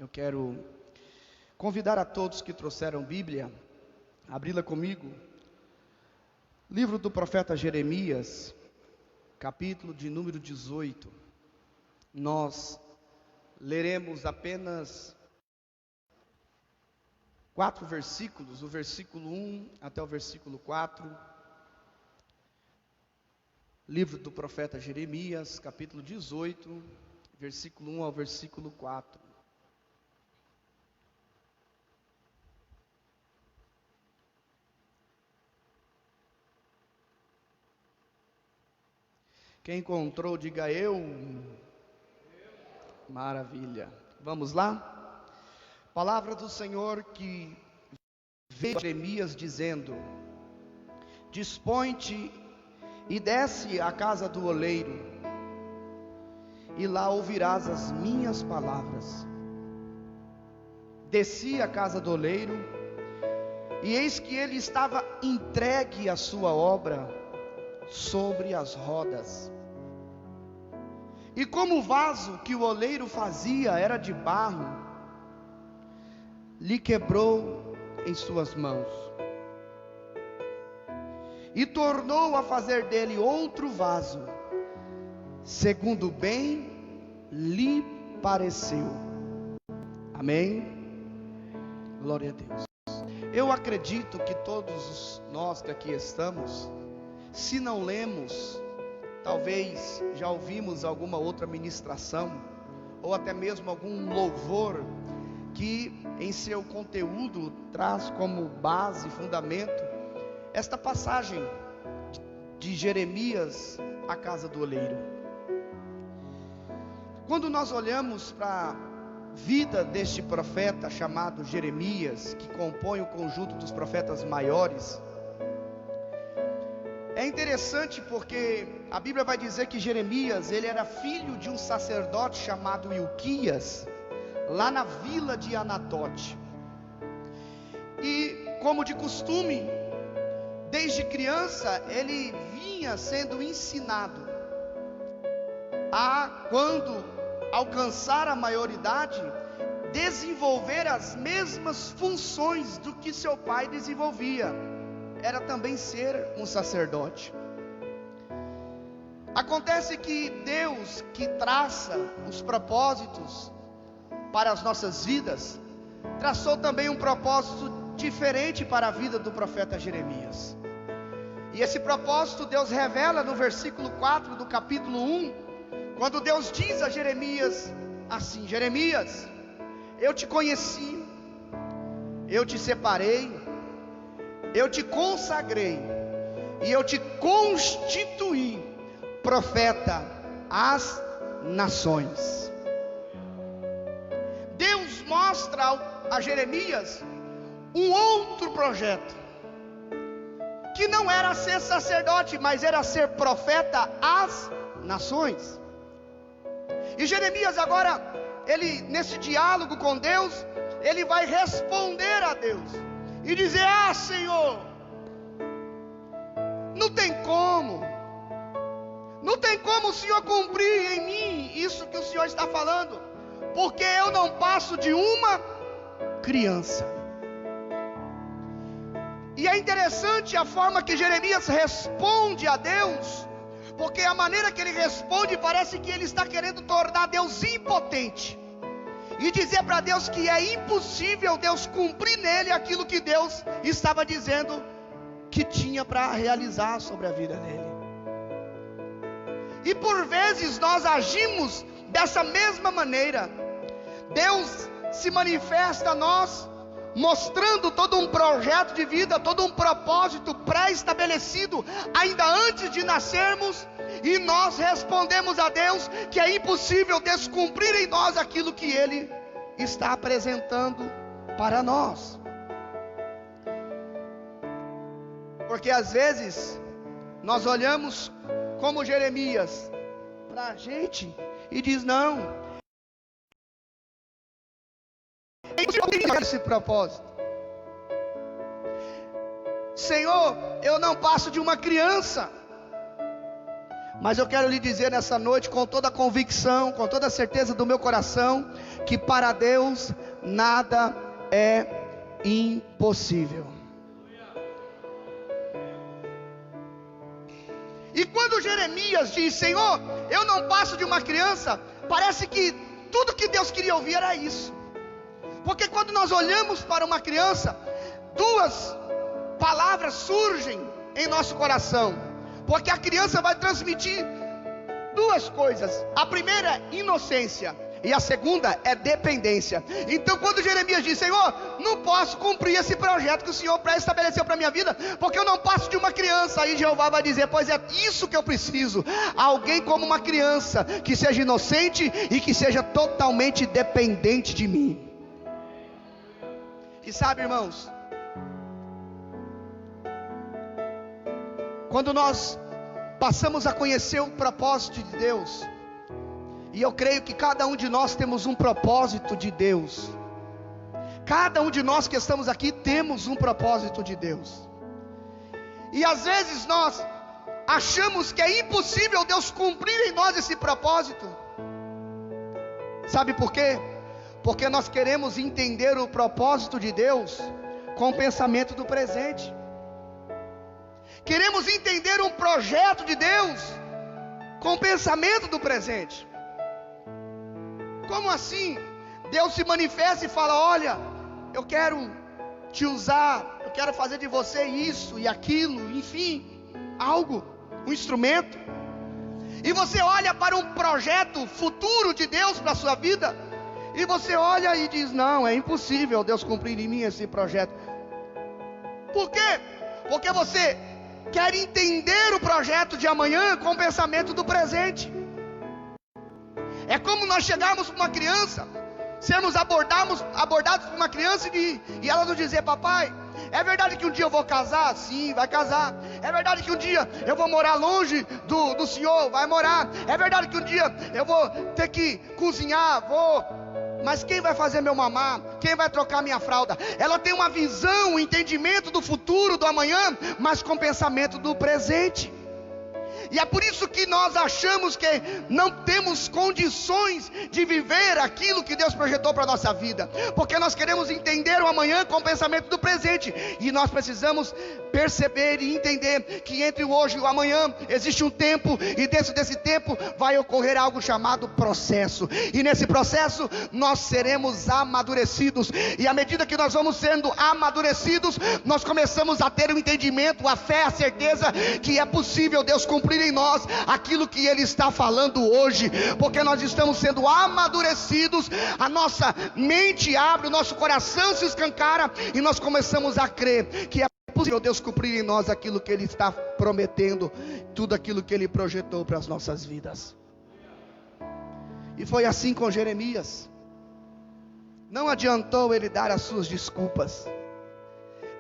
Eu quero convidar a todos que trouxeram Bíblia, abri-la comigo. Livro do profeta Jeremias, capítulo de número 18. Nós leremos apenas 4 versículos, o versículo 1 até o versículo 4. Livro do profeta Jeremias, capítulo 18, versículo 1 ao versículo 4. Quem encontrou, diga eu. Maravilha. Vamos lá? Palavra do Senhor que veio a Jeremias dizendo: Dispõe-te e desce à casa do oleiro, e lá ouvirás as minhas palavras. Desci à casa do oleiro, e eis que ele estava entregue à sua obra sobre as rodas. E como o vaso que o oleiro fazia era de barro, lhe quebrou em suas mãos, e tornou a fazer dele outro vaso, segundo bem lhe pareceu. Amém? Glória a Deus. Eu acredito que todos nós que aqui estamos, se não lemos, talvez já ouvimos alguma outra ministração, ou até mesmo algum louvor, que em seu conteúdo traz como base, fundamento, esta passagem de Jeremias, a casa do oleiro. Quando nós olhamos para a vida deste profeta chamado Jeremias, que compõe o conjunto dos profetas maiores, é interessante porque a Bíblia vai dizer que Jeremias, ele era filho de um sacerdote chamado Ilquias, lá na vila de Anatote. E como de costume, desde criança, ele vinha sendo ensinado a, quando alcançar a maioridade, desenvolver as mesmas funções do que seu pai desenvolvia. Era também ser um sacerdote. Acontece que Deus, que traça os propósitos para as nossas vidas, traçou também um propósito diferente para a vida do profeta Jeremias. E esse propósito Deus revela no versículo 4 do capítulo 1, quando Deus diz a Jeremias assim: Jeremias, eu te conheci, eu te separei, eu te consagrei e eu te constituí profeta às nações. Deus mostra a Jeremias um outro projeto, que não era ser sacerdote, mas era ser profeta às nações. E Jeremias agora, ele nesse diálogo com Deus, ele vai responder a Deus e dizer: ah, Senhor, não tem como o Senhor cumprir em mim isso que o Senhor está falando, porque eu não passo de uma criança. E é interessante a forma que Jeremias responde a Deus, porque a maneira que ele responde parece que ele está querendo tornar Deus impotente, e dizer para Deus que é impossível Deus cumprir nele aquilo que Deus estava dizendo que tinha para realizar sobre a vida dele. E por vezes nós agimos dessa mesma maneira. Deus se manifesta a nós, mostrando todo um projeto de vida, todo um propósito pré-estabelecido, ainda antes de nascermos, e nós respondemos a Deus que é impossível descumprir em nós aquilo que Ele está apresentando para nós. Porque às vezes nós olhamos como Jeremias para a gente e diz: não, esse propósito, Senhor, eu não passo de uma criança. Mas eu quero lhe dizer nessa noite, com toda a convicção, com toda a certeza do meu coração, que para Deus nada é impossível. E quando Jeremias diz: Senhor, eu não passo de uma criança, parece que tudo que Deus queria ouvir era isso. Porque quando nós olhamos para uma criança, duas palavras surgem em nosso coração. Porque a criança vai transmitir duas coisas. A primeira é inocência, e a segunda é dependência. Então quando Jeremias diz: Senhor, não posso cumprir esse projeto que o Senhor pré-estabeleceu para a minha vida, porque eu não passo de uma criança. Aí Jeová vai dizer: pois é isso que eu preciso. Alguém como uma criança, que seja inocente e que seja totalmente dependente de mim. E sabe, irmãos, quando nós passamos a conhecer o propósito de Deus, e eu creio que cada um de nós temos um propósito de Deus. Cada um de nós que estamos aqui temos um propósito de Deus. E às vezes nós achamos que é impossível Deus cumprir em nós esse propósito. Sabe por quê? Porque nós queremos entender o propósito de Deus com o pensamento do presente. Queremos entender um projeto de Deus com o pensamento do presente. Como assim? Deus se manifesta e fala: olha, eu quero te usar, eu quero fazer de você isso e aquilo, enfim, algo, um instrumento. E você olha para um projeto futuro de Deus para a sua vida, e você olha e diz: não, é impossível Deus cumprir em mim esse projeto. Por quê? Porque você quer entender o projeto de amanhã com o pensamento do presente. É como nós chegarmos para uma criança, sermos abordados por uma criança e ela nos dizer: papai, é verdade que um dia eu vou casar? Sim, vai casar. É verdade que um dia eu vou morar longe do Senhor? Vai morar. É verdade que um dia eu vou ter que cozinhar? Vou. Mas quem vai fazer meu mamar? Quem vai trocar minha fralda? Ela tem uma visão, um entendimento do futuro, do amanhã, mas com pensamento do presente. E é por isso que nós achamos que não temos condições de viver aquilo que Deus projetou para a nossa vida, porque nós queremos entender o amanhã com o pensamento do presente. E nós precisamos perceber e entender que entre o hoje e o amanhã existe um tempo, e dentro desse tempo vai ocorrer algo chamado processo. E nesse processo nós seremos amadurecidos, e à medida que nós vamos sendo amadurecidos, nós começamos a ter o entendimento, a fé, a certeza que é possível Deus cumprir em nós aquilo que Ele está falando hoje, porque nós estamos sendo amadurecidos, a nossa mente abre, o nosso coração se escancara, e nós começamos a crer que é possível Deus cumprir em nós aquilo que Ele está prometendo, tudo aquilo que Ele projetou para as nossas vidas. E foi assim com Jeremias. Não adiantou ele dar as suas desculpas.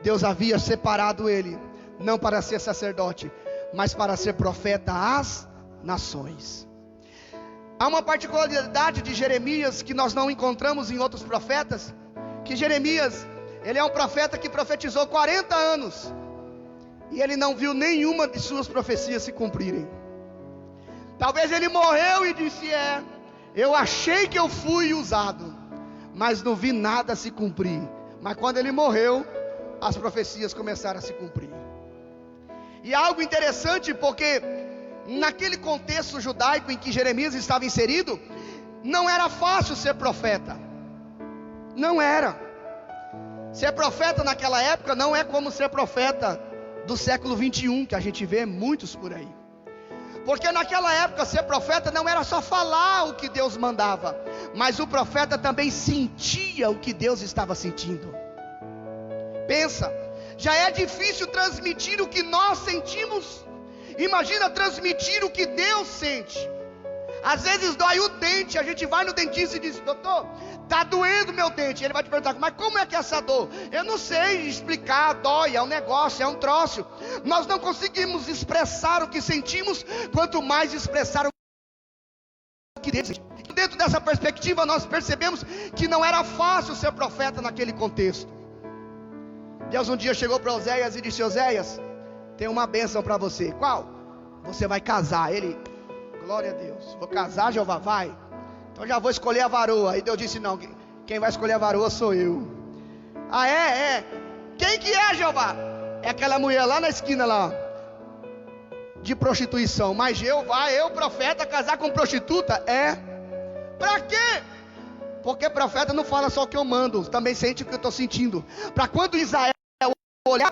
Deus havia separado ele, não para ser sacerdote, mas para ser profeta às nações. Há uma particularidade de Jeremias que nós não encontramos em outros profetas, que Jeremias, ele é um profeta que profetizou 40 anos, e ele não viu nenhuma de suas profecias se cumprirem. Talvez ele morreu e disse: eu achei que eu fui usado, mas não vi nada se cumprir. Mas quando ele morreu, as profecias começaram a se cumprir. E algo interessante, porque naquele contexto judaico em que Jeremias estava inserido, não era fácil ser profeta. Não era. Ser profeta naquela época não é como ser profeta do século 21, que a gente vê muitos por aí. Porque naquela época ser profeta não era só falar o que Deus mandava, mas o profeta também sentia o que Deus estava sentindo. Pensa, já é difícil transmitir o que nós sentimos, imagina transmitir o que Deus sente. Às vezes dói o dente, a gente vai no dentista e diz: doutor, está doendo meu dente. Ele vai te perguntar: mas como é que é essa dor? Eu não sei explicar, dói, é um negócio, é um troço. Nós não conseguimos expressar o que sentimos, quanto mais expressar o que Deus sente. Dentro dessa perspectiva nós percebemos que não era fácil ser profeta naquele contexto. Deus um dia chegou para Oséias e disse: Oséias, tem uma bênção para você. Qual? Você vai casar. Ele: glória a Deus. Vou casar, Jeová, vai. Então já vou escolher a varoa. Aí Deus disse, não, quem vai escolher a varoa sou eu. Ah, é? Quem que é, Jeová? É aquela mulher lá na esquina lá, de prostituição. Mas Jeová, eu profeta, casar com prostituta? É. Pra quê? Porque profeta não fala só o que eu mando, também sente o que eu estou sentindo. Para quando Israel olhar,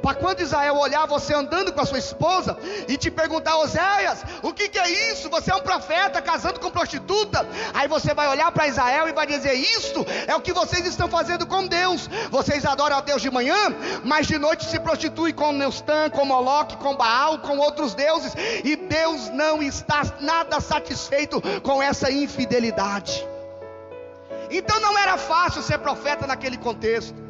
para quando Israel olhar você andando com a sua esposa e te perguntar, Oséias, o que é isso? Você é um profeta casando com prostituta? Aí você vai olhar para Israel e vai dizer, isto é o que vocês estão fazendo com Deus. Vocês adoram a Deus de manhã, mas de noite se prostituem com Neustã, com Moloque, com Baal, com outros deuses, e Deus não está nada satisfeito com essa infidelidade. Então não era fácil ser profeta naquele contexto.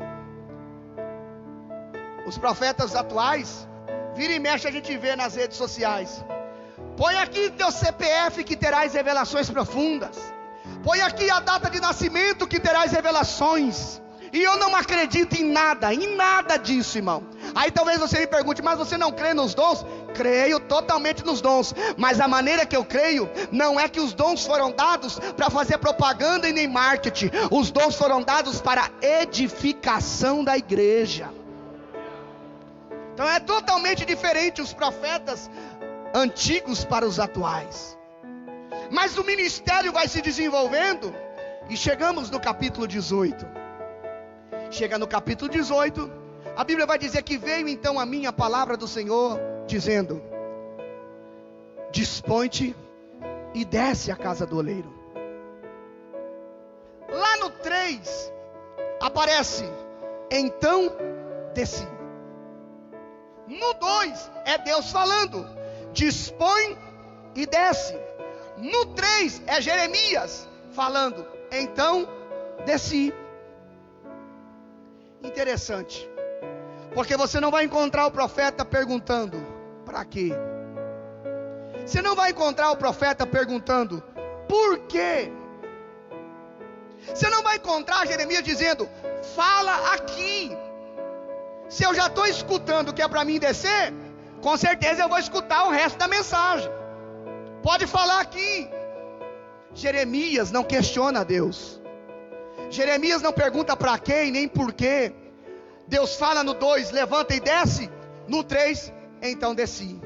Os profetas atuais, vira e mexe a gente vê nas redes sociais. Põe aqui teu CPF que terás revelações profundas. Põe aqui a data de nascimento que terás revelações. E eu não acredito em nada disso, irmão. Aí talvez você me pergunte, mas você não crê nos dons? Creio totalmente nos dons, mas a maneira que eu creio, não é que os dons foram dados para fazer propaganda e nem marketing. Os dons foram dados para edificação da igreja. Então é totalmente diferente os profetas antigos para os atuais. Mas o ministério vai se desenvolvendo, e chegamos no capítulo 18. Chega no capítulo 18, a Bíblia vai dizer que veio então a mim a palavra do Senhor, dizendo, dispõe-te e desce à casa do oleiro. Lá no 3, aparece, então desci. No 2, é Deus falando, dispõe e desce. No 3, é Jeremias falando, então desci. Interessante, porque você não vai encontrar o profeta perguntando, para quê? Você não vai encontrar o profeta perguntando, por quê? Você não vai encontrar Jeremias dizendo, fala aqui. Se eu já estou escutando que é para mim descer, com certeza eu vou escutar o resto da mensagem. Pode falar aqui. Jeremias não questiona a Deus. Jeremias não pergunta para quem, nem por quê. Deus fala no 2, levanta e desce. No 3, então desci.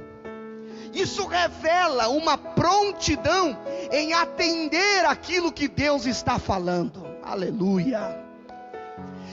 Isso revela uma prontidão em atender aquilo que Deus está falando. Aleluia.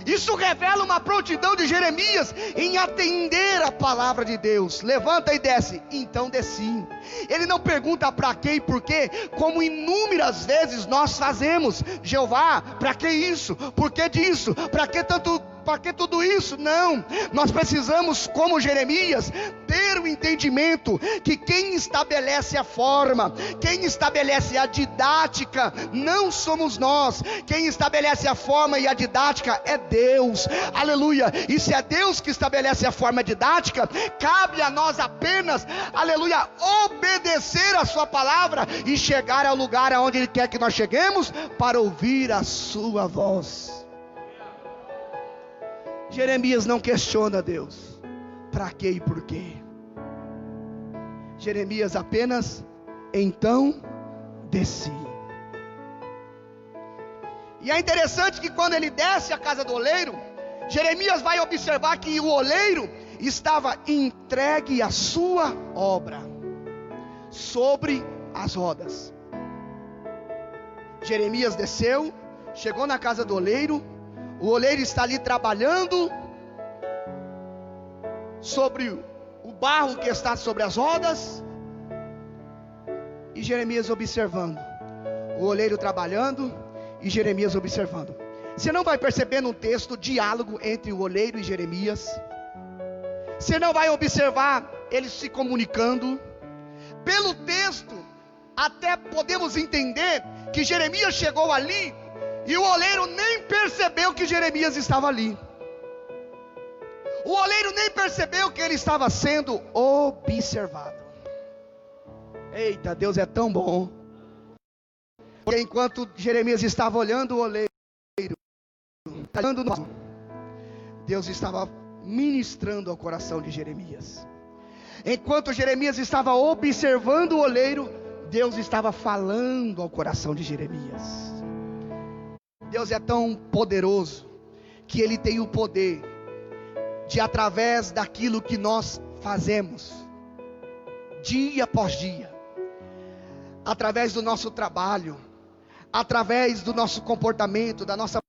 Isso revela uma prontidão de Jeremias em atender a palavra de Deus. Levanta e desce, então desci. Ele não pergunta para quê e por quê, como inúmeras vezes nós fazemos. Jeová, para que isso? Por que disso? Para que tanto? Para que tudo isso? Não, nós precisamos, como Jeremias, ter o entendimento que quem estabelece a forma, quem estabelece a didática, não somos nós. Quem estabelece a forma e a didática é Deus. Aleluia. E se é Deus que estabelece a forma didática, cabe a nós apenas, aleluia, obedecer a sua palavra e chegar ao lugar aonde Ele quer que nós cheguemos, para ouvir a sua voz. Jeremias não questiona Deus, para quê e por quê. Jeremias apenas, então desci. E é interessante que quando ele desce à casa do oleiro, Jeremias vai observar que o oleiro estava entregue à sua obra, sobre as rodas. Jeremias desceu, chegou na casa do oleiro. O oleiro está ali trabalhando sobre o barro que está sobre as rodas, e Jeremias observando. O oleiro trabalhando e Jeremias observando. Você não vai perceber no texto diálogo entre o oleiro e Jeremias. Você não vai observar eles se comunicando. Pelo texto, até podemos entender que Jeremias chegou ali e o oleiro nem percebeu que Jeremias estava ali. O oleiro nem percebeu que ele estava sendo observado. Eita, Deus é tão bom. Porque enquanto Jeremias estava olhando o oleiro, Deus estava ministrando ao coração de Jeremias. Enquanto Jeremias estava observando o oleiro, Deus estava falando ao coração de Jeremias. Deus é tão poderoso que Ele tem o poder de, através daquilo que nós fazemos, dia após dia, através do nosso trabalho, através do nosso comportamento, da nossa,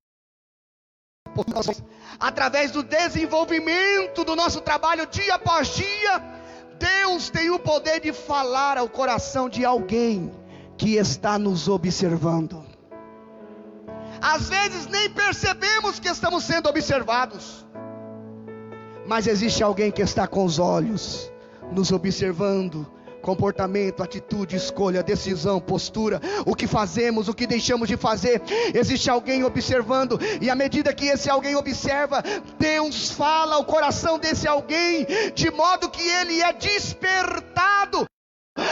através do desenvolvimento do nosso trabalho dia após dia, Deus tem o poder de falar ao coração de alguém que está nos observando. Às vezes nem percebemos que estamos sendo observados, mas existe alguém que está com os olhos nos observando. Comportamento, atitude, escolha, decisão, postura, o que fazemos, o que deixamos de fazer. Existe alguém observando, e à medida que esse alguém observa, Deus fala ao coração desse alguém, de modo que ele é despertado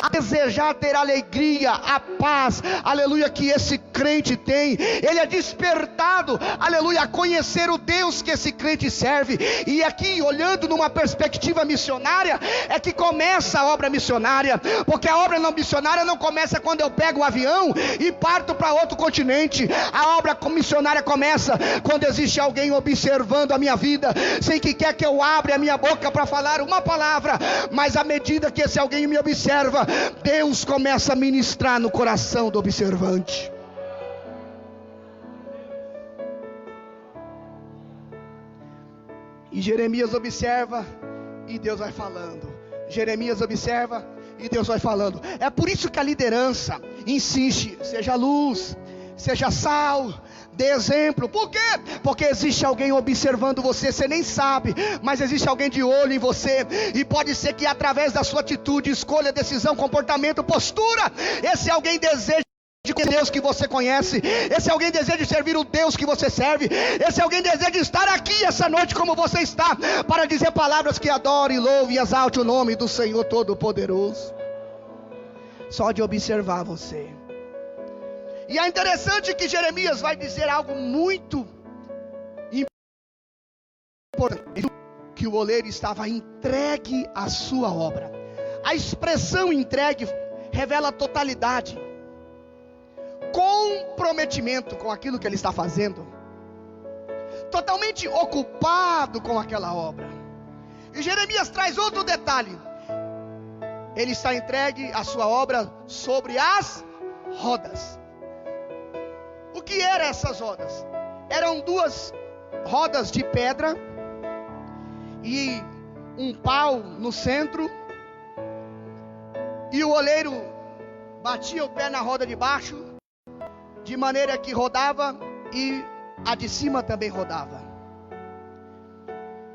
a desejar ter a alegria, a paz, aleluia, que esse crente tem. Ele é despertado, aleluia, a conhecer o Deus que esse crente serve. E aqui, olhando numa perspectiva missionária, é que começa a obra missionária, porque a obra não missionária não começa quando eu pego um avião e parto para outro continente. A obra missionária começa quando existe alguém observando a minha vida, sem que quer que eu abra a minha boca para falar uma palavra, mas à medida que esse alguém me observa, Deus começa a ministrar no coração do observante. E Jeremias observa e Deus vai falando. Jeremias observa e Deus vai falando. É por isso que a liderança insiste: seja luz, seja sal, dê exemplo. Por quê? Porque existe alguém observando você, você nem sabe, mas existe alguém de olho em você, e pode ser que através da sua atitude, escolha, decisão, comportamento, postura, esse alguém deseja de conhecer o Deus que você conhece, esse alguém deseja de servir o Deus que você serve, esse alguém deseja de estar aqui essa noite como você está, para dizer palavras que adore, louve e exalte o nome do Senhor Todo-Poderoso, só de observar você. E é interessante que Jeremias vai dizer algo muito importante, que o oleiro estava entregue à sua obra. A expressão entregue revela totalidade, comprometimento com aquilo que ele está fazendo, totalmente ocupado com aquela obra. E Jeremias traz outro detalhe: ele está entregue à sua obra sobre as rodas. O que eram essas rodas? Eram duas rodas de pedra e um pau no centro, e o oleiro batia o pé na roda de baixo, de maneira que rodava, e a de cima também rodava.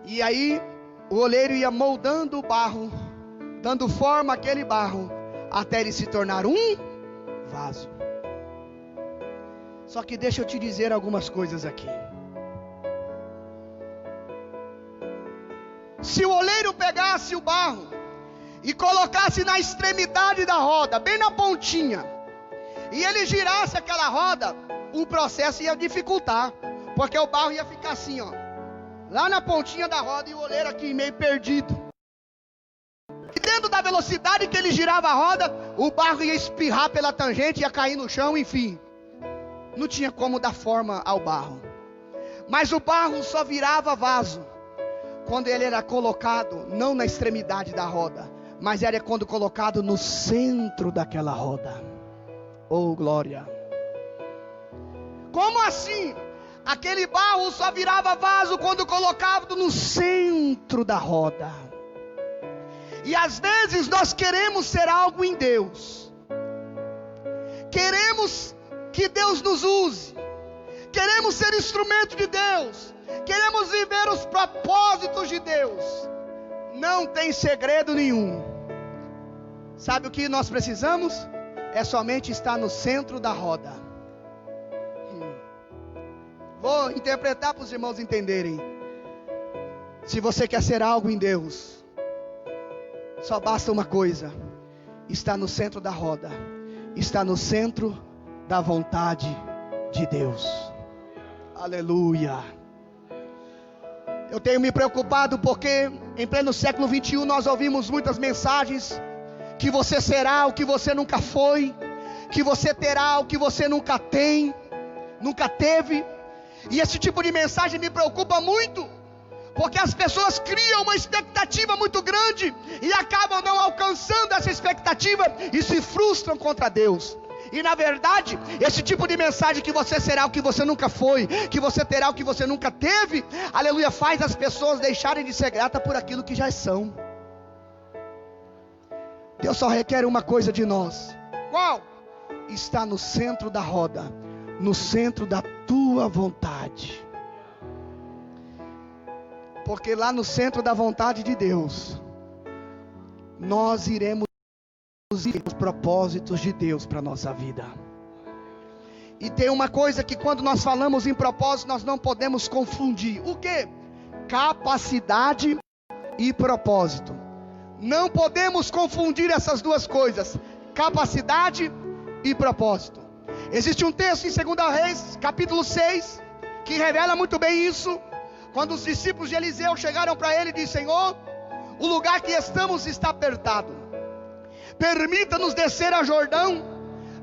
E aí o oleiro ia moldando o barro, dando forma àquele barro, até ele se tornar um vaso. Só que deixa eu te dizer algumas coisas aqui. Se o oleiro pegasse o barro e colocasse na extremidade da roda, bem na pontinha, e ele girasse aquela roda, o processo ia dificultar, porque o barro ia ficar assim, ó, lá na pontinha da roda, e o oleiro aqui meio perdido. E dentro da velocidade que ele girava a roda, o barro ia espirrar pela tangente, ia cair no chão, enfim. Não tinha como dar forma ao barro. Mas o barro só virava vaso quando ele era colocado, não na extremidade da roda, mas era quando colocado no centro daquela roda. Oh, glória! Como assim? Aquele barro só virava vaso quando colocado no centro da roda. E às vezes nós queremos ser algo em Deus, queremos que Deus nos use, queremos ser instrumento de Deus, queremos viver os propósitos de Deus. Não tem segredo nenhum. Sabe o que nós precisamos? É somente estar no centro da roda. Vou interpretar para os irmãos entenderem. Se você quer ser algo em Deus, só basta uma coisa: estar no centro da roda, estar no centro da vontade de Deus. Aleluia. Eu tenho me preocupado porque em pleno século 21 nós ouvimos muitas mensagens que você será o que você nunca foi, que você terá o que você nunca teve. E esse tipo de mensagem me preocupa muito, porque as pessoas criam uma expectativa muito grande e acabam não alcançando essa expectativa e se frustram contra Deus. E na verdade, esse tipo de mensagem, que você será o que você nunca foi, que você terá o que você nunca teve, aleluia, faz as pessoas deixarem de ser gratas por aquilo que já são. Deus só requer uma coisa de nós. Qual? Está no centro da roda, no centro da tua vontade. Porque lá no centro da vontade de Deus, nós iremos ver os propósitos de Deus para a nossa vida. E tem uma coisa que quando nós falamos em propósito, nós não podemos confundir. O que? Capacidade e propósito. Não podemos confundir essas duas coisas, capacidade e propósito. Existe um texto em 2 Reis, capítulo 6, que revela muito bem isso. Quando os discípulos de Eliseu chegaram para ele e disseram: Senhor, o lugar que estamos está apertado, permita-nos descer a Jordão,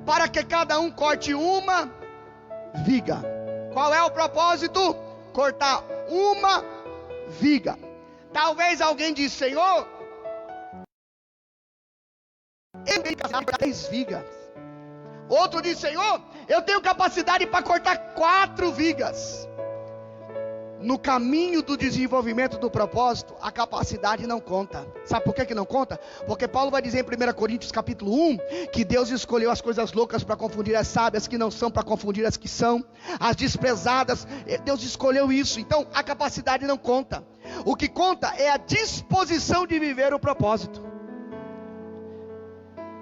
para que cada um corte uma viga. Qual é o propósito? Cortar uma viga. Talvez alguém disse: Senhor, eu tenho capacidade para 10 vigas. Outro disse: Senhor, eu tenho capacidade para cortar 4 vigas. No caminho do desenvolvimento do propósito, a capacidade não conta. Sabe por que não conta? Porque Paulo vai dizer em 1 Coríntios capítulo 1, que Deus escolheu as coisas loucas para confundir as sábias que não são, para confundir as que são, as desprezadas. Deus escolheu isso. Então a capacidade não conta. O que conta é a disposição de viver o propósito.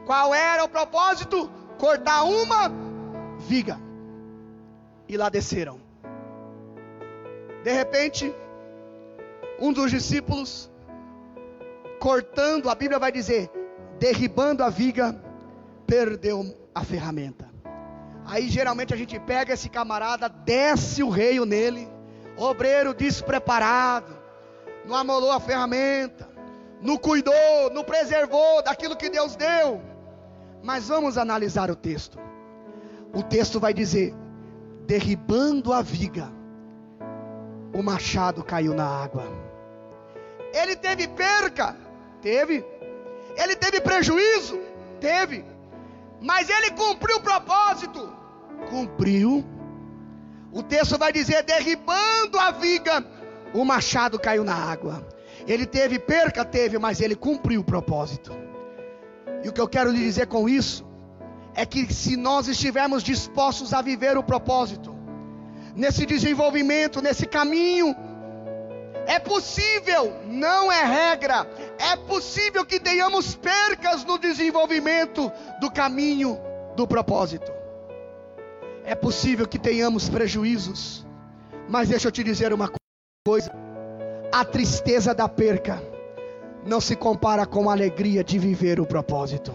Qual era o propósito? Cortar uma viga. E lá desceram. De repente, um dos discípulos, cortando, a Bíblia vai dizer, derribando a viga, perdeu a ferramenta. Aí geralmente a gente pega esse camarada, desce o reio nele, obreiro despreparado, não amolou a ferramenta, não cuidou, não preservou daquilo que Deus deu. Mas vamos analisar o texto. O texto vai dizer, derribando a viga, o machado caiu na água. Ele teve perca? Teve. Ele teve prejuízo? Teve. Mas ele cumpriu o propósito? Cumpriu. O texto vai dizer, derribando a viga, o machado caiu na água. Ele teve perca? Teve, mas ele cumpriu o propósito. E o que eu quero lhe dizer com isso, é que se nós estivermos dispostos a viver o propósito, nesse desenvolvimento, nesse caminho, é possível, não é regra, é possível que tenhamos percas no desenvolvimento do caminho do propósito. É possível que tenhamos prejuízos, mas deixa eu te dizer uma coisa: a tristeza da perca não se compara com a alegria de viver o propósito.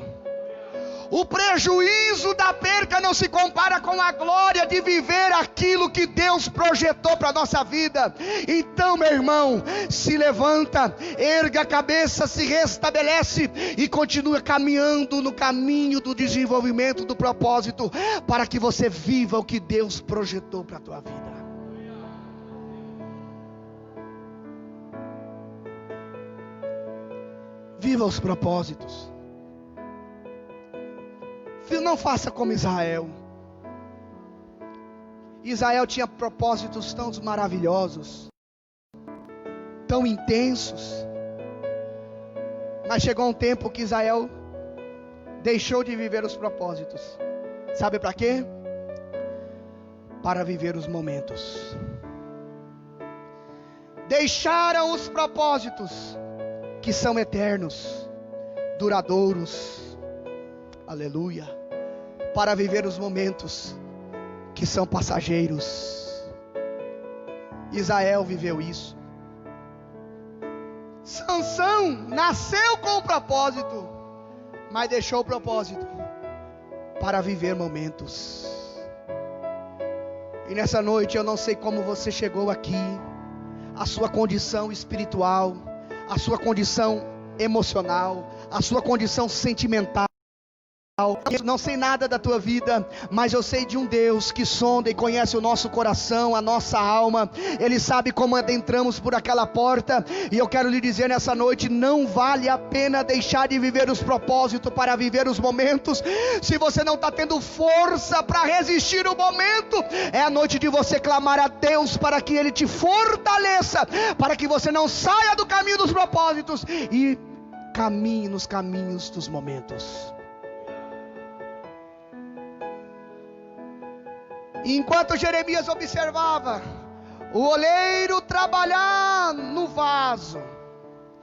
O prejuízo da perca não se compara com a glória de viver aquilo que Deus projetou para a nossa vida. Então, meu irmão, se levanta, erga a cabeça, se restabelece e continua caminhando no caminho do desenvolvimento do propósito, para que você viva o que Deus projetou para a tua vida. Viva os propósitos. Não faça como Israel. Israel tinha propósitos tão maravilhosos, tão intensos, mas chegou um tempo que Israel deixou de viver os propósitos. Sabe para quê? Para viver os momentos. Deixaram os propósitos que são eternos, duradouros, aleluia, para viver os momentos que são passageiros. Israel viveu isso. Sansão nasceu com o propósito, mas deixou o propósito para viver momentos. E nessa noite eu não sei como você chegou aqui, a sua condição espiritual, a sua condição emocional, a sua condição sentimental. Eu não sei nada da tua vida, mas eu sei de um Deus que sonda e conhece o nosso coração, a nossa alma. Ele sabe como adentramos por aquela porta. E eu quero lhe dizer nessa noite: não vale a pena deixar de viver os propósitos para viver os momentos. Se você não está tendo força para resistir o momento, é a noite de você clamar a Deus para que Ele te fortaleça, para que você não saia do caminho dos propósitos e caminhe nos caminhos dos momentos. Enquanto Jeremias observava o oleiro trabalhar no vaso,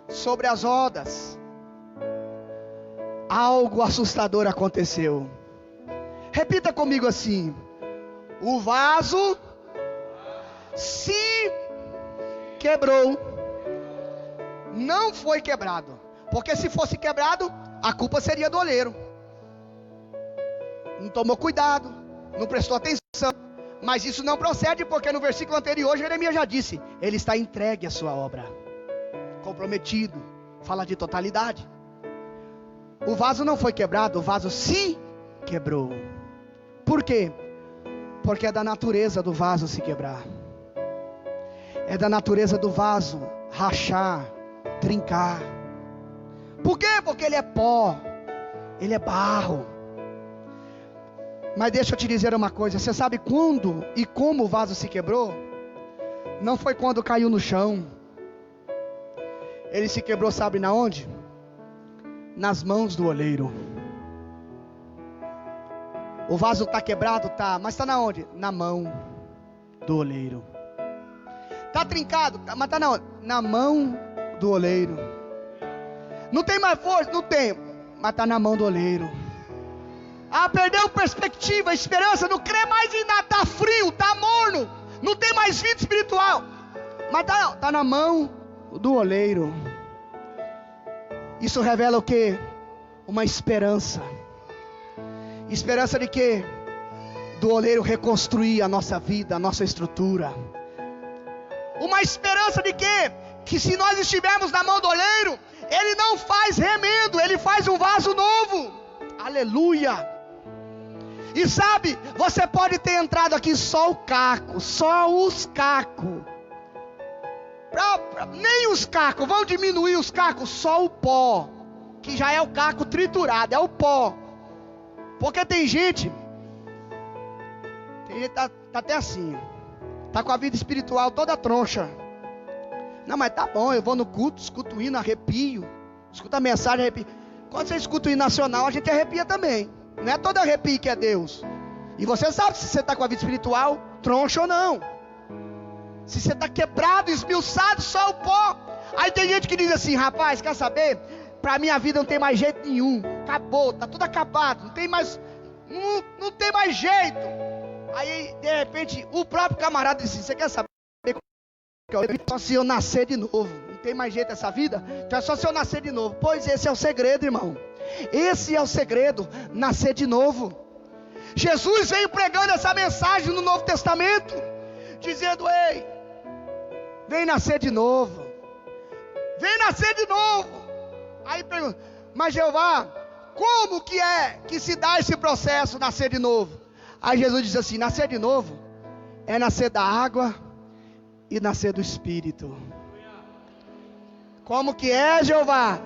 sobre as rodas, algo assustador aconteceu. Repita comigo assim: o vaso se quebrou. Não foi quebrado, porque se fosse quebrado, a culpa seria do oleiro. Não tomou cuidado, não prestou atenção. Mas isso não procede, porque no versículo anterior Jeremias já disse: ele está entregue à sua obra, comprometido. Fala de totalidade. O vaso não foi quebrado, o vaso se quebrou. Por quê? Porque é da natureza do vaso se quebrar. É da natureza do vaso rachar, trincar. Por quê? Porque ele é pó, ele é barro. Mas deixa eu te dizer uma coisa: você sabe quando e como o vaso se quebrou? Não foi quando caiu no chão. Ele se quebrou, sabe na onde? Nas mãos do oleiro. O vaso está quebrado, tá, mas está na onde? Na mão do oleiro. Está trincado, tá, mas está na onde? Na mão do oleiro. Não tem mais força? Não tem, mas está na mão do oleiro. Ah, perdeu perspectiva, esperança, não crê mais em nada, está frio, está morno, não tem mais vida espiritual, mas está na mão do oleiro. Isso revela o que? Uma esperança. Esperança de quê? Do oleiro reconstruir a nossa vida, a nossa estrutura. Uma esperança de quê? Que se nós estivermos na mão do oleiro, ele não faz remendo, ele faz um vaso novo. Aleluia. E sabe, você pode ter entrado aqui só o caco, só os cacos. Nem os cacos, vão diminuir os cacos, só o pó, que já é o caco triturado, é o pó. Porque tem gente tá até assim, tá com a vida espiritual toda troncha. Não, mas tá bom, eu vou no culto, escuto o hino, arrepio, escuto a mensagem, arrepio. Quando você escuta o hino nacional, a gente arrepia também. Não é todo arrepio que é Deus. E você sabe se você está com a vida espiritual troncha ou não. Se você está quebrado, esmiuçado, só o pó. Aí tem gente que diz assim: rapaz, quer saber? Para minha vida não tem mais jeito nenhum. Acabou, está tudo acabado. Não tem mais, não tem mais jeito. Aí de repente o próprio camarada diz assim: você quer saber? Só se eu nascer de novo. Não tem mais jeito essa vida? Então é só se eu nascer de novo. Pois esse é o segredo, irmão. Esse é o segredo, nascer de novo. Jesus veio pregando essa mensagem no Novo Testamento, dizendo: ei, vem nascer de novo. Vem nascer de novo. Aí pergunta: mas Jeová, como que é que se dá esse processo, nascer de novo? Aí Jesus diz assim: nascer de novo é nascer da água e nascer do Espírito. Como que é, Jeová?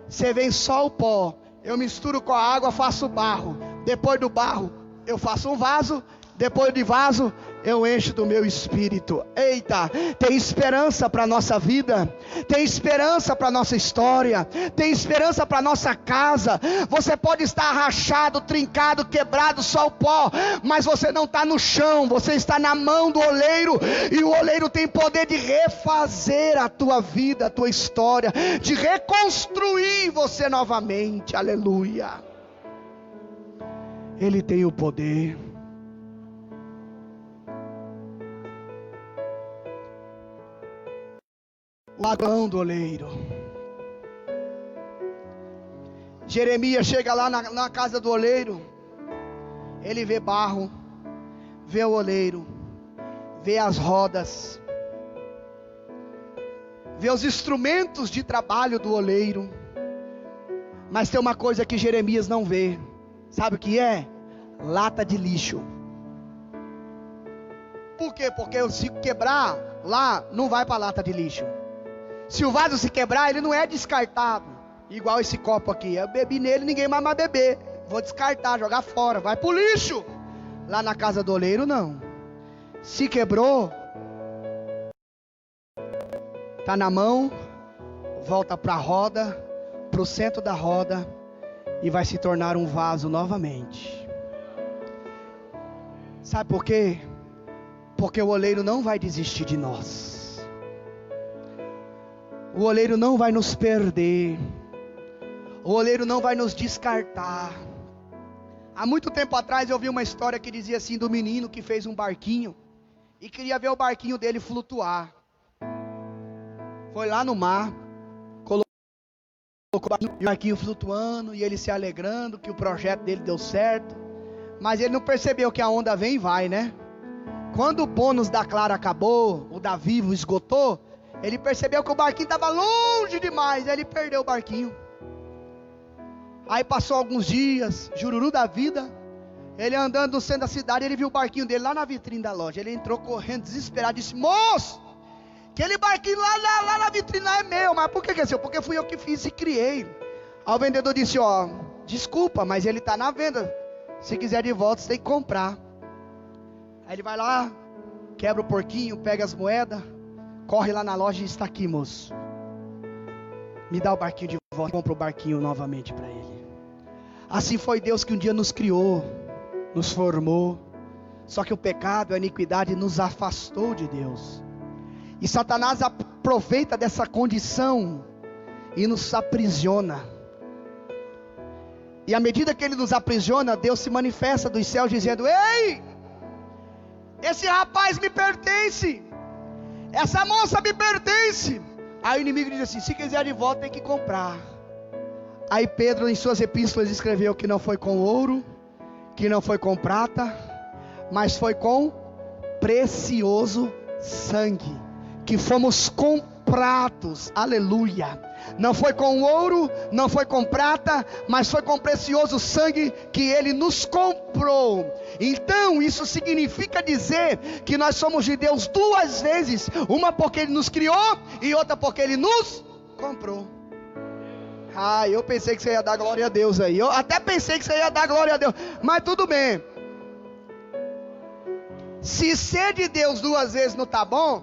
Você vem só o pó, eu misturo com a água, faço barro. Depois do barro, eu faço um vaso. Depois de vaso, eu encho do meu espírito. Eita, tem esperança para a nossa vida, tem esperança para a nossa história, tem esperança para a nossa casa. Você pode estar rachado, trincado, quebrado, só o pó, mas você não está no chão, você está na mão do oleiro. E o oleiro tem poder de refazer a tua vida, a tua história, de reconstruir você novamente. Aleluia. Ele tem o poder. O ladrão do oleiro. Jeremias chega lá na casa do oleiro. Ele vê barro, vê o oleiro, vê as rodas, vê os instrumentos de trabalho do oleiro. Mas tem uma coisa que Jeremias não vê. Sabe o que é? Lata de lixo. Por quê? Porque se quebrar lá, não vai para lata de lixo. Se o vaso se quebrar, ele não é descartado. Igual esse copo aqui. Eu bebi nele, ninguém mais vai beber. Vou descartar, jogar fora, vai pro lixo. Lá na casa do oleiro, não. Se quebrou, tá na mão, volta para a roda, pro centro da roda, e vai se tornar um vaso novamente. Sabe por quê? Porque o oleiro não vai desistir de nós. O oleiro não vai nos perder. O oleiro não vai nos descartar. Há muito tempo atrás eu vi uma história que dizia assim, do menino que fez um barquinho e queria ver o barquinho dele flutuar. Foi lá no mar, colocou o barquinho flutuando e ele se alegrando que o projeto dele deu certo. Mas ele não percebeu que a onda vem e vai, né? Quando o bônus da Clara acabou, o da Vivo esgotou, ele percebeu que o barquinho estava longe demais, aí ele perdeu o barquinho. Aí passou alguns dias, jururu da vida, ele andando no centro da cidade, ele viu o barquinho dele lá na vitrine da loja. Ele entrou correndo, desesperado, disse: moço, aquele barquinho lá na vitrine lá é meu. Mas por que é seu? Porque fui eu que fiz e criei. Aí o vendedor disse: ó, desculpa, mas ele está na venda. Se quiser de volta, você tem que comprar. Aí ele vai lá, quebra o porquinho, pega as moedas, corre lá na loja e está aqui, moço. Me dá o barquinho de volta, compra o barquinho novamente para ele. Assim foi Deus que um dia nos criou, nos formou. Só que o pecado, a iniquidade nos afastou de Deus. E Satanás aproveita dessa condição e nos aprisiona. E à medida que ele nos aprisiona, Deus se manifesta dos céus dizendo: ei, esse rapaz me pertence, essa moça me pertence. Aí o inimigo diz assim: se quiser de volta tem que comprar. Aí Pedro em suas epístolas escreveu que não foi com ouro, que não foi com prata, mas foi com precioso sangue, que fomos comprados, aleluia. Não foi com ouro, não foi com prata, mas foi com precioso sangue que ele nos comprou. Então isso significa dizer que nós somos de Deus duas vezes, uma porque ele nos criou e outra porque ele nos comprou. Ah, eu pensei que você ia dar glória a Deus aí. Eu até pensei que você ia dar glória a Deus, mas tudo bem. Se ser de Deus duas vezes não está bom,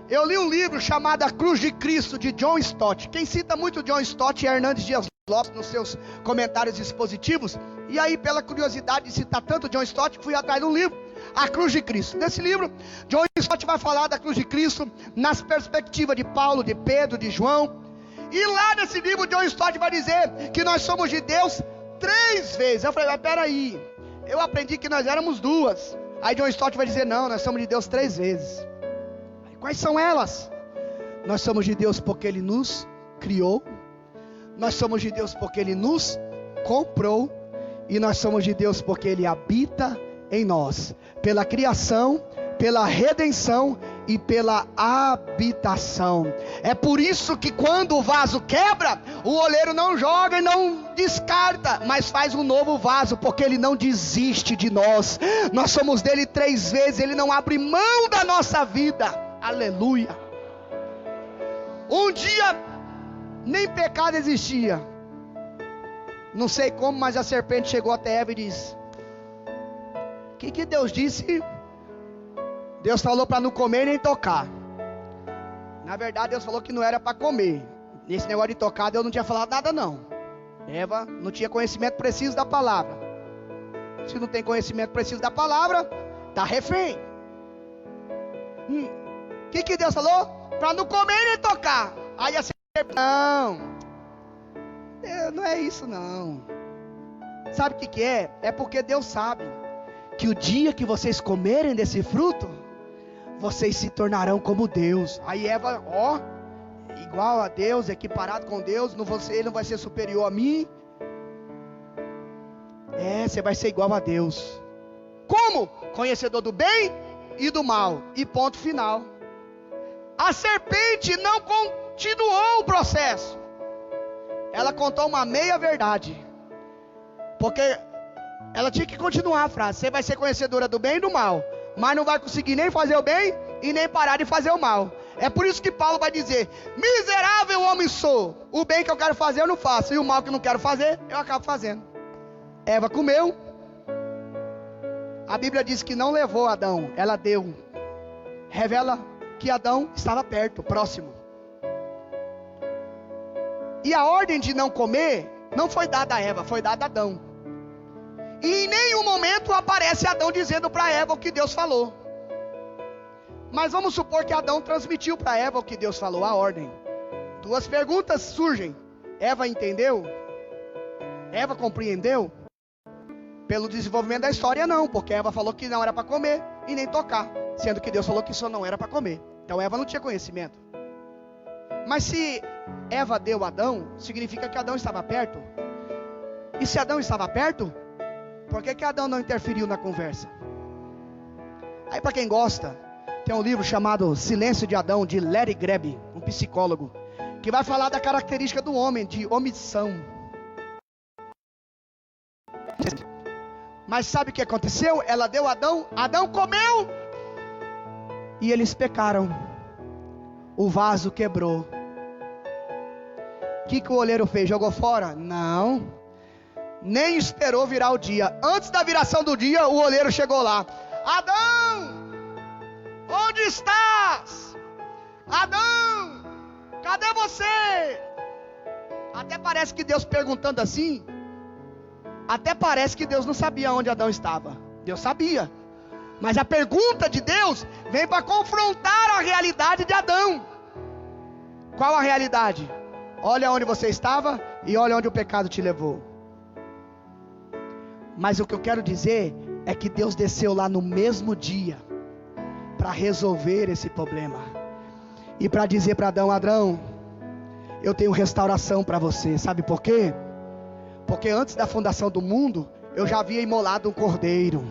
eu li um livro chamado A Cruz de Cristo, de John Stott. Quem cita muito John Stott é Hernandes Dias Lopes nos seus comentários expositivos. E aí, pela curiosidade de citar tanto John Stott, fui atrás de um livro, A Cruz de Cristo. Nesse livro, John Stott vai falar da Cruz de Cristo nas perspectivas de Paulo, de Pedro, de João. E lá nesse livro, John Stott vai dizer que nós somos de Deus 3 vezes. Eu falei: mas peraí, eu aprendi que nós éramos 2. Aí John Stott vai dizer: não, nós somos de Deus 3 vezes. Quais são elas? Nós somos de Deus porque Ele nos criou. Nós somos de Deus porque Ele nos comprou. E nós somos de Deus porque Ele habita em nós. Pela criação, pela redenção e pela habitação. É por isso que quando o vaso quebra, o oleiro não joga e não descarta, mas faz um novo vaso, porque ele não desiste de nós. Nós somos dele 3 vezes, ele não abre mão da nossa vida. Aleluia. Um dia nem pecado existia. Não sei como, mas a serpente chegou até Eva e disse: o que Deus disse? Deus falou para não comer nem tocar. Na verdade Deus falou que não era para comer. Nesse negócio de tocar Deus não tinha falado nada não. Eva não tinha conhecimento preciso da palavra. Se não tem conhecimento preciso da palavra, está refém. O que Deus falou? Para não comer nem tocar. Aí a serpente: não é isso não. Sabe o que é? É porque Deus sabe que o dia que vocês comerem desse fruto, vocês se tornarão como Deus. Aí Eva, igual a Deus, equiparado com Deus, ele não vai ser superior a mim. Você vai ser igual a Deus. Como? Conhecedor do bem e do mal. E ponto final. A serpente não continuou o processo. ela contou uma meia verdade. Porque ela tinha que continuar a frase: você vai ser conhecedora do bem e do mal, mas não vai conseguir nem fazer o bem e nem parar de fazer o mal. É por isso que Paulo vai dizer: miserável homem sou, o bem que eu quero fazer eu não faço, e o mal que eu não quero fazer eu acabo fazendo. Eva comeu. A Bíblia diz que não levou Adão, ela deu. Revela que Adão estava perto, próximo. E a ordem de não comer não foi dada a Eva, foi dada a Adão. E em nenhum momento aparece Adão dizendo para Eva o que Deus falou. Mas vamos supor que Adão transmitiu para Eva o que Deus falou, a ordem. Duas perguntas surgem: Eva entendeu? Eva compreendeu? Pelo desenvolvimento da história não, porque Eva falou que não era para comer e nem tocar, sendo que Deus falou que isso não era para comer. Então Eva não tinha conhecimento. Mas se Eva deu a Adão, significa que Adão estava perto. E se Adão estava perto, por que Adão não interferiu na conversa? Aí, para quem gosta, tem um livro chamado Silêncio de Adão, de Larry Grebe, um psicólogo, que vai falar da característica do homem, de omissão. Mas sabe o que aconteceu? Ela deu a Adão, Adão comeu, e eles pecaram. O vaso quebrou. O que o oleiro fez? Jogou fora? Não. Nem esperou virar o dia. Antes da viração do dia, o oleiro chegou lá: Adão, onde estás? Adão, cadê você? Até parece que Deus perguntando assim, até parece que Deus não sabia onde Adão estava. Deus sabia. Mas a pergunta de Deus vem para confrontar a realidade de Adão. Qual a realidade? Olha onde você estava e olha onde o pecado te levou. Mas o que eu quero dizer é que Deus desceu lá no mesmo dia para resolver esse problema. E para dizer para Adão: Adão, eu tenho restauração para você. Sabe por quê? Porque antes da fundação do mundo, eu já havia imolado um cordeiro.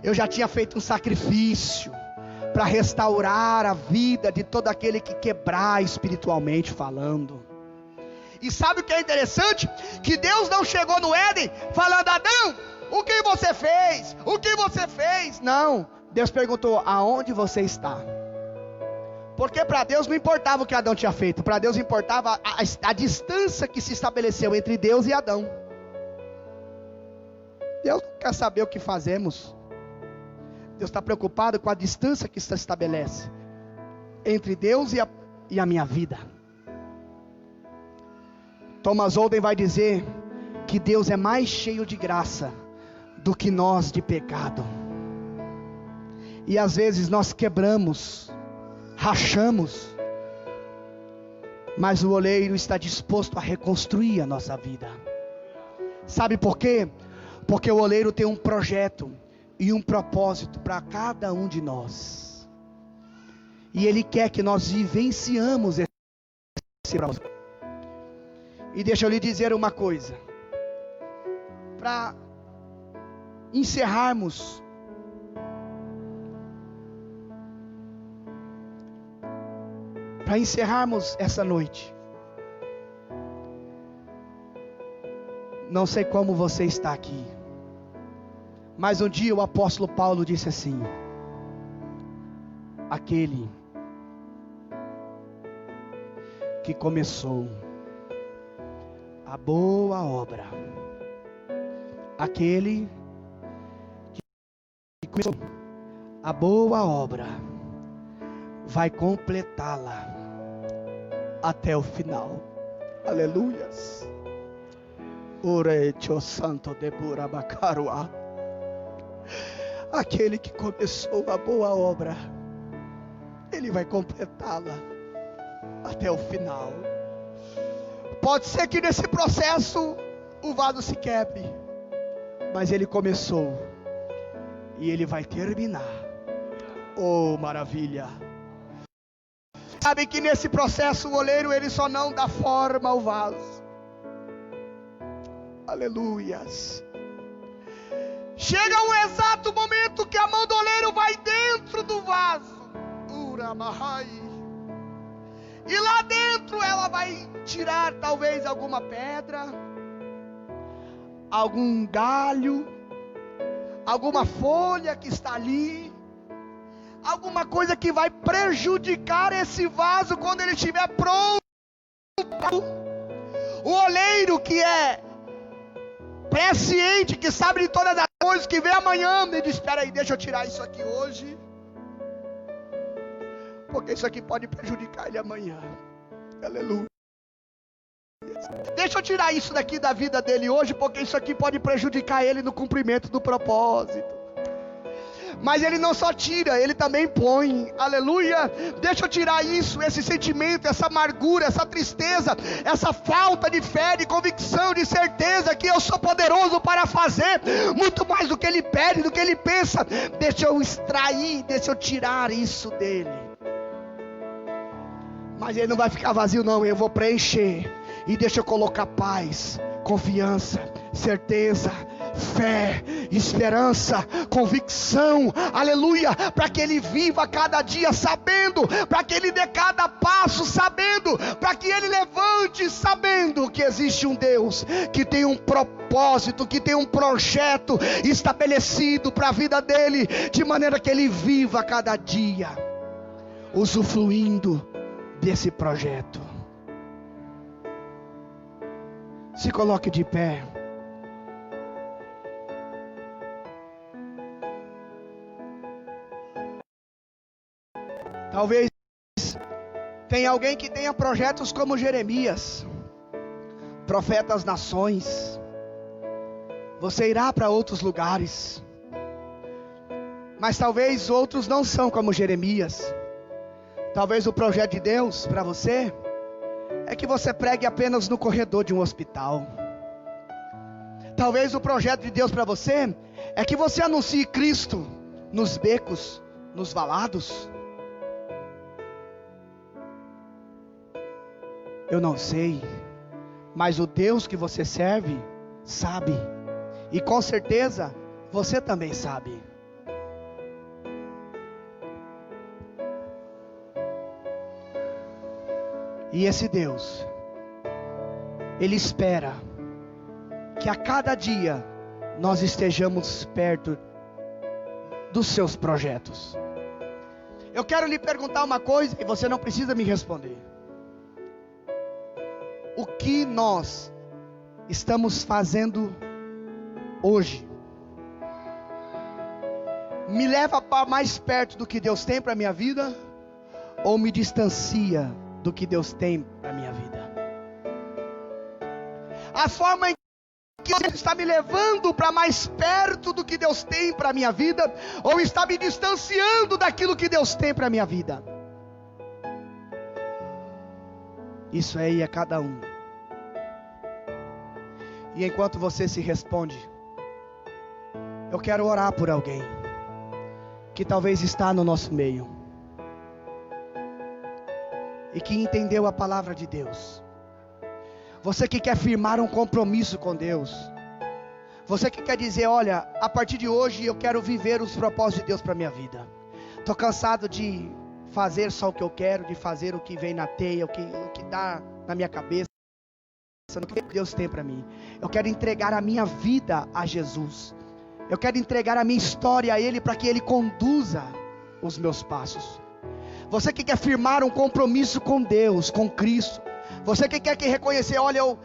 Eu já tinha feito um sacrifício para restaurar a vida de todo aquele que quebrar espiritualmente falando. E sabe o que é interessante? Que Deus não chegou no Éden falando: Adão, o que você fez? O que você fez? Não, Deus perguntou: aonde você está? Porque para Deus não importava o que Adão tinha feito. Para Deus importava a distância que se estabeleceu entre Deus e Adão. Deus não quer saber o que fazemos. Deus está preocupado com a distância que se estabelece entre Deus e a minha vida. Thomas Olden vai dizer que Deus é mais cheio de graça do que nós de pecado. E às vezes nós quebramos, rachamos, mas o oleiro está disposto a reconstruir a nossa vida. Sabe por quê? Porque o oleiro tem um projeto e um propósito para cada um de nós. E Ele quer que nós vivenciamos esse propósito. E deixa eu lhe dizer uma coisa. Para encerrarmos essa noite. Não sei como você está aqui, mas um dia o apóstolo Paulo disse assim: aquele que começou a boa obra, aquele que começou a boa obra, vai completá-la até o final. Aleluias. Orecho santo de burabacaruá. Aquele que começou a boa obra, Ele vai completá-la até o final. Pode ser que nesse processo o vaso se quebre, mas Ele começou e Ele vai terminar. Oh, maravilha! Sabe que nesse processo o oleiro, ele só não dá forma ao vaso. Aleluias. Chega um exato momento que a mão do oleiro vai dentro do vaso. Uramahai. E lá dentro ela vai tirar talvez alguma pedra, algum galho, alguma folha que está ali, alguma coisa que vai prejudicar esse vaso quando ele estiver pronto. O oleiro, que é presciente, que sabe de todas as coisas, que vem amanhã, ele diz: espera aí, deixa eu tirar isso aqui hoje, porque isso aqui pode prejudicar ele amanhã. Aleluia. Deixa eu tirar isso daqui da vida dele hoje, porque isso aqui pode prejudicar ele no cumprimento do propósito. Mas ele não só tira, ele também põe. Aleluia. Deixa eu tirar isso, esse sentimento, essa amargura, essa tristeza, essa falta de fé, de convicção, de certeza que eu sou poderoso para fazer muito mais do que ele pede, do que ele pensa. Deixa eu extrair, deixa eu tirar isso dele. Mas ele não vai ficar vazio não, eu vou preencher. E deixa eu colocar paz, confiança, certeza, fé, esperança, convicção, aleluia, para que ele viva cada dia sabendo, para que ele dê cada passo sabendo, para que ele levante sabendo que existe um Deus que tem um propósito, que tem um projeto estabelecido para a vida dele, de maneira que ele viva cada dia usufruindo desse projeto. Se coloque de pé. Talvez tenha alguém que tenha projetos como Jeremias, profeta das nações. Você irá para outros lugares, mas talvez outros não são como Jeremias. Talvez o projeto de Deus para você é que você pregue apenas no corredor de um hospital. Talvez o projeto de Deus para você é que você anuncie Cristo nos becos, nos valados. Eu não sei, mas o Deus que você serve sabe, e com certeza você também sabe. E esse Deus, Ele espera que a cada dia nós estejamos perto dos seus projetos. Eu quero lhe perguntar uma coisa e você não precisa me responder. O que nós estamos fazendo hoje me leva para mais perto do que Deus tem para a minha vida, ou me distancia do que Deus tem para a minha vida? A forma em que Deus está me levando para mais perto do que Deus tem para a minha vida, ou está me distanciando daquilo que Deus tem para a minha vida? Isso aí é cada um. E enquanto você se responde, eu quero orar por alguém que talvez está no nosso meio e que entendeu a palavra de Deus. Você que quer firmar um compromisso com Deus. Você que quer dizer: olha, a partir de hoje eu quero viver os propósitos de Deus para a minha vida. Estou cansado de fazer só o que eu quero, de fazer o que vem na teia, o que dá na minha cabeça, o que Deus tem para mim. Eu quero entregar a minha vida a Jesus. Eu quero entregar a minha história a Ele, para que Ele conduza os meus passos. Você que quer firmar um compromisso com Deus, com Cristo. Você que quer reconhecer: olha, eu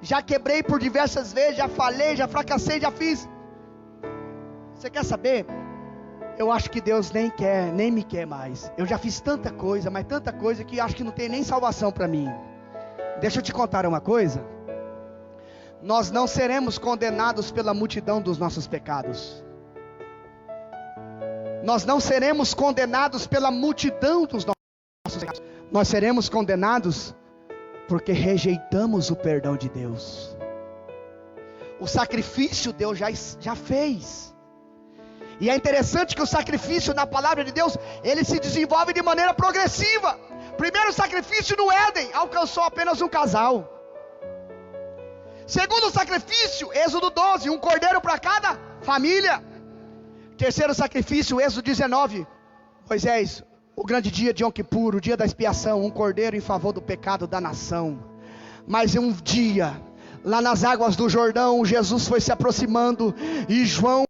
já quebrei por diversas vezes, já falhei, já fracassei, já fiz. Você quer saber? Eu acho que Deus nem me quer mais. Eu já fiz tanta coisa, mas tanta coisa, que acho que não tem nem salvação para mim. Deixa eu te contar uma coisa. Nós não seremos condenados pela multidão dos nossos pecados. Nós não seremos condenados pela multidão dos nossos pecados. Nós seremos condenados porque rejeitamos o perdão de Deus. O sacrifício Deus já fez. E é interessante que o sacrifício na palavra de Deus, ele se desenvolve de maneira progressiva. Primeiro sacrifício no Éden alcançou apenas um casal. Segundo sacrifício, Êxodo 12, um cordeiro para cada família. Terceiro sacrifício, Êxodo 19, Moisés, o grande dia de Yom Kippur, o dia da expiação, um cordeiro em favor do pecado da nação. Mas um dia, lá nas águas do Jordão, Jesus foi se aproximando, e João,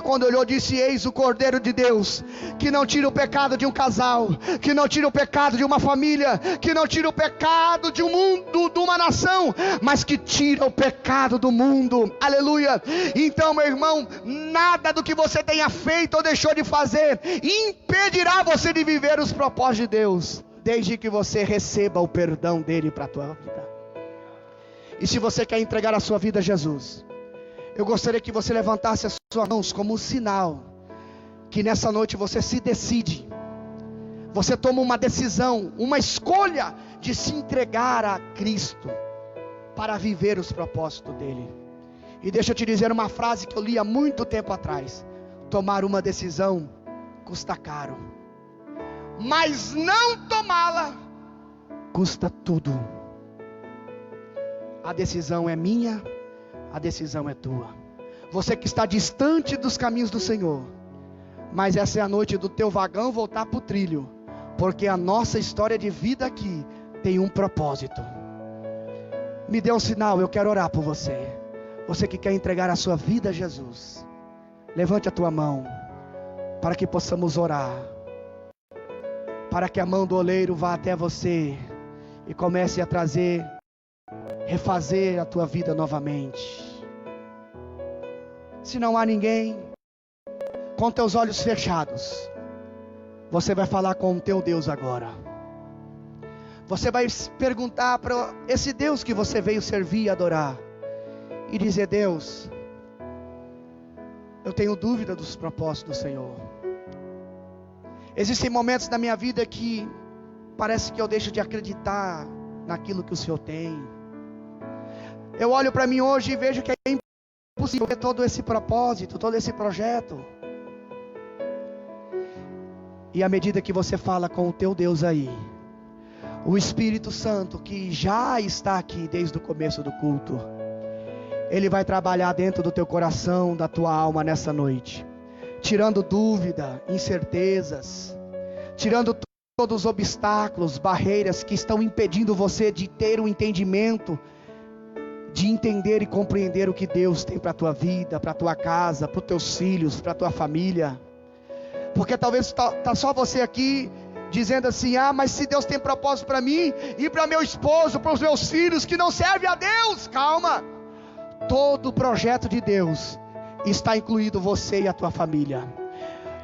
quando olhou, disse: eis o Cordeiro de Deus, que não tira o pecado de um casal, que não tira o pecado de uma família, que não tira o pecado de um mundo, de uma nação, mas que tira o pecado do mundo. Aleluia. Então, meu irmão, nada do que você tenha feito ou deixou de fazer impedirá você de viver os propósitos de Deus, desde que você receba o perdão dele para a tua vida. E se você quer entregar a sua vida a Jesus, eu gostaria que você levantasse as suas mãos como um sinal que nessa noite você se decide, você toma uma decisão, uma escolha de se entregar a Cristo para viver os propósitos dele. E deixa eu te dizer uma frase que eu li há muito tempo atrás: tomar uma decisão custa caro, mas não tomá-la custa tudo. A decisão é minha, a decisão é tua. Você que está distante dos caminhos do Senhor, mas essa é a noite do teu vagão voltar para o trilho, porque a nossa história de vida aqui tem um propósito. Me dê um sinal, eu quero orar por você. Você que quer entregar a sua vida a Jesus, levante a tua mão, para que possamos orar, para que a mão do oleiro vá até você e comece a trazer, refazer a tua vida novamente. Se não há ninguém, com teus olhos fechados, você vai falar com o teu Deus agora. Você vai perguntar para esse Deus que você veio servir e adorar, e dizer: Deus, eu tenho dúvida dos propósitos do Senhor. Existem momentos na minha vida que parece que eu deixo de acreditar naquilo que o Senhor tem. Eu olho para mim hoje e vejo que é impossível ter todo esse propósito, todo esse projeto. E à medida que você fala com o teu Deus aí, o Espírito Santo, que já está aqui desde o começo do culto, ele vai trabalhar dentro do teu coração, da tua alma nessa noite, tirando dúvida, incertezas, tirando todos os obstáculos, barreiras que estão impedindo você de ter um entendimento, de entender e compreender o que Deus tem para a tua vida, para a tua casa, para os teus filhos, para a tua família. Porque talvez está só você aqui dizendo assim: ah, mas se Deus tem propósito para mim e para meu esposo, para os meus filhos que não servem a Deus. Calma, todo o projeto de Deus está incluído você e a tua família.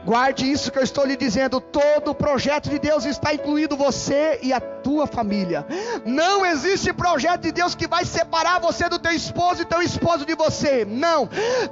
Guarde isso que eu estou lhe dizendo: todo o projeto de Deus está incluído você e a tua família. Não existe projeto de Deus que vai separar você do teu esposo e teu esposo de você. Não.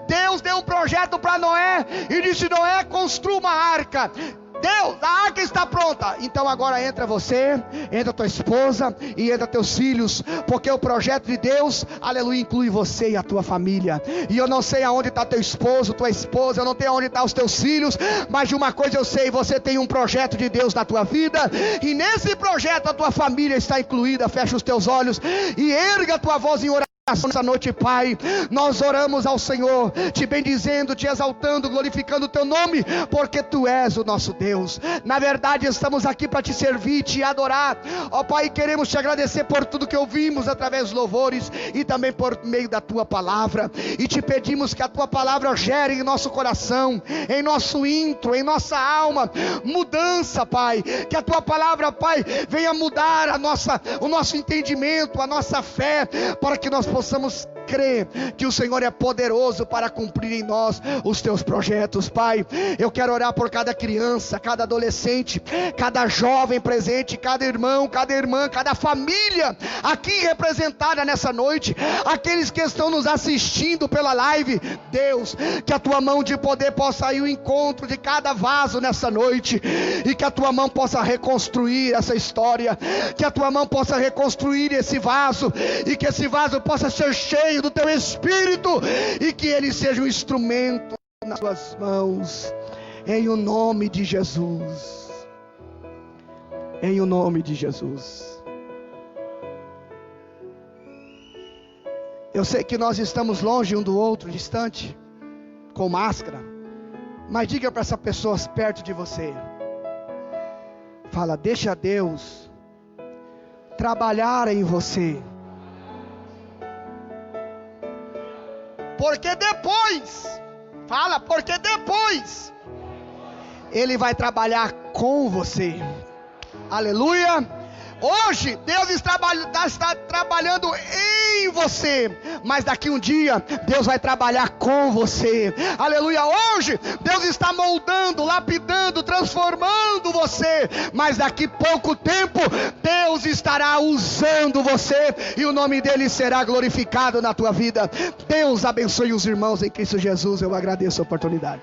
Deus deu um projeto para Noé e disse: Noé, construa uma arca. Deus, a arca está pronta. Então agora entra você, entra tua esposa e entra teus filhos, porque o projeto de Deus, aleluia, inclui você e a tua família. E eu não sei aonde está teu esposo, tua esposa, eu não sei aonde estão os teus filhos, mas de uma coisa eu sei: você tem um projeto de Deus na tua vida, e nesse projeto a tua família está incluída. Fecha os teus olhos e erga a tua voz em oração. Essa noite, Pai, nós oramos ao Senhor, te bendizendo, te exaltando, glorificando o teu nome, porque tu és o nosso Deus. Na verdade, estamos aqui para te servir, te adorar. Ó Pai, queremos te agradecer por tudo que ouvimos através dos louvores e também por meio da tua palavra, e te pedimos que a tua palavra gere em nosso coração, em nosso íntimo, em nossa alma, mudança, Pai. Que a tua palavra, Pai, venha mudar o nosso entendimento, a nossa fé, para que nós possamos crer que o Senhor é poderoso para cumprir em nós os teus projetos. Pai, eu quero orar por cada criança, cada adolescente, cada jovem presente, cada irmão, cada irmã, cada família aqui representada nessa noite, aqueles que estão nos assistindo pela live. Deus, que a tua mão de poder possa ir ao encontro de cada vaso nessa noite, e que a tua mão possa reconstruir essa história, que a tua mão possa reconstruir esse vaso, e que esse vaso possa ser cheio do teu Espírito, e que ele seja um instrumento nas tuas mãos, em o nome de Jesus, em o nome de Jesus. Eu sei que nós estamos longe um do outro, distante, com máscara, mas diga para essa pessoa perto de você: Fala, deixa Deus trabalhar em você. Porque depois, fala, porque depois Ele vai trabalhar com você. Aleluia. Hoje Deus está trabalhando em você, mas daqui um dia Deus vai trabalhar com você. Aleluia. Hoje Deus está moldando, lapidando, transformando você, mas daqui pouco tempo Deus estará usando você e o nome dele será glorificado na tua vida. Deus abençoe os irmãos em Cristo Jesus. Eu agradeço a oportunidade.